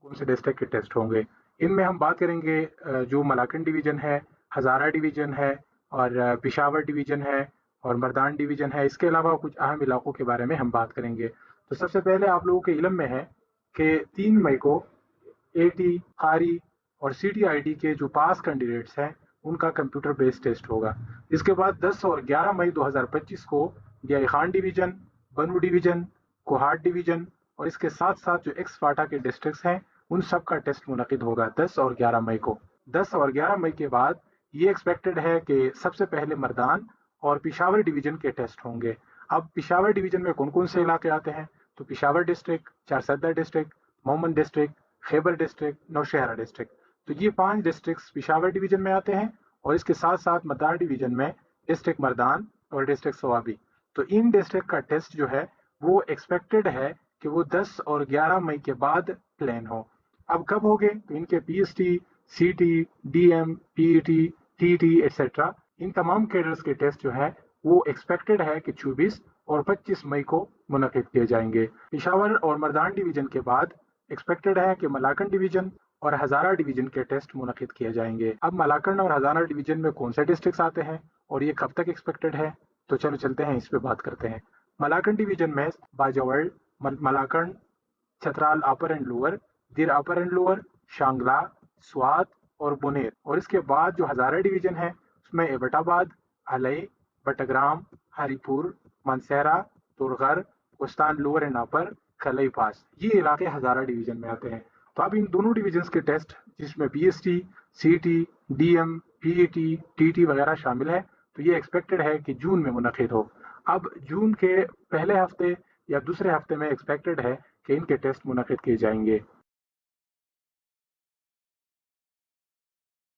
कौन से डिस्ट्रिक्ट के टेस्ट होंगे। इनमें हम बात करेंगे जो मलाकन डिवीज़न है, हज़ारा डिवीज़न है और पेशावर डिवीज़न है और मर्दान डिवीज़न है। इसके अलावा कुछ अहम इलाकों के बारे में हम बात करेंगे। तो सबसे पहले आप लोगों के इल्म में है कि 3 मई को एटी, खारी और सीटीआईटी के जो पास कैंडिडेट्स हैं उनका कंप्यूटर बेस्ड टेस्ट होगा। इसके बाद 10 और 11 मई 2025 को दियाई खान डिवीज़न, बनू डिवीज़न, कोहाट डिवीज़न और इसके साथ साथ जो एक्स फाटा के डिस्ट्रिक्ट्स हैं उन सब का टेस्ट मुनक़िद होगा 10 और 11 मई को। 10 और 11 मई के बाद ये एक्सपेक्टेड है कि सबसे पहले मर्दान और पेशावर डिवीज़न के टेस्ट होंगे। अब पेशावर डिवीज़न में कौन कौन से इलाके आते हैं, तो Peshawar district, Charsadda district, Mohmand district, Khyber district, Nowshera district. तो ये 5 डिस्ट्रिक्ट्स पेशावर डिवीज़न में आते हैं और इसके साथ साथ मदार डिवीज़न में डिस्ट्रिक्ट मर्दान और डिस्ट्रिक्ट सवाबी। तो इन डिस्ट्रिक्ट का टेस्ट जो है वो एक्सपेक्टेड है कि वो 10 और 11 मई के बाद प्लान हो। अब कब होंगे, तो इनके पीएसटी, सीटी, डीएम, पीईटी, टीटी एटसेट्रा इन तमाम कैडर्स के टेस्ट जो है वो एक्सपेक्टेड है कि 24 और 25 मई को मुनक़िद किए जाएंगे। पेशावर और मर्दान डिवीज़न के बाद एक्सपेक्टेड है कि मलाकन डिवीज़न और हज़ारा डिवीज़न के टेस्ट मुनक़िद किए जाएंगे। अब मलाकन और हज़ारा डिवीज़न में कौन से डिस्ट्रिक्ट्स आते हैं और ये कब तक एक्सपेक्टेड है, तो चलो चलते हैं इस पे बात करते हैं। मलाकन डिवीज़न में Bajaur, Malakand, Chitral upper and lower, Dir upper and lower, Shangla, Swat और बुनेर। और इसके बाद जो हज़ारा डिवीज़न है उसमें Abbottabad, Allai, Battagram, Haripur, Mansehra, Torghar, Kohistan lower and upper, Kolai Palas, ये इलाके हज़ारा डिवीज़न में आते हैं। तो अब इन दोनों डिवीजन्स के टेस्ट जिसमें पीएसटी, सीटी, डीएम, पीईटी, टीटी वगैरह शामिल है, तो ये एक्सपेक्टेड है कि जून में मुनक़िद हो। अब जून के पहले हफ्ते या दूसरे हफ्ते में एक्सपेक्टेड है कि इनके टेस्ट मुनक़िद किए जाएंगे।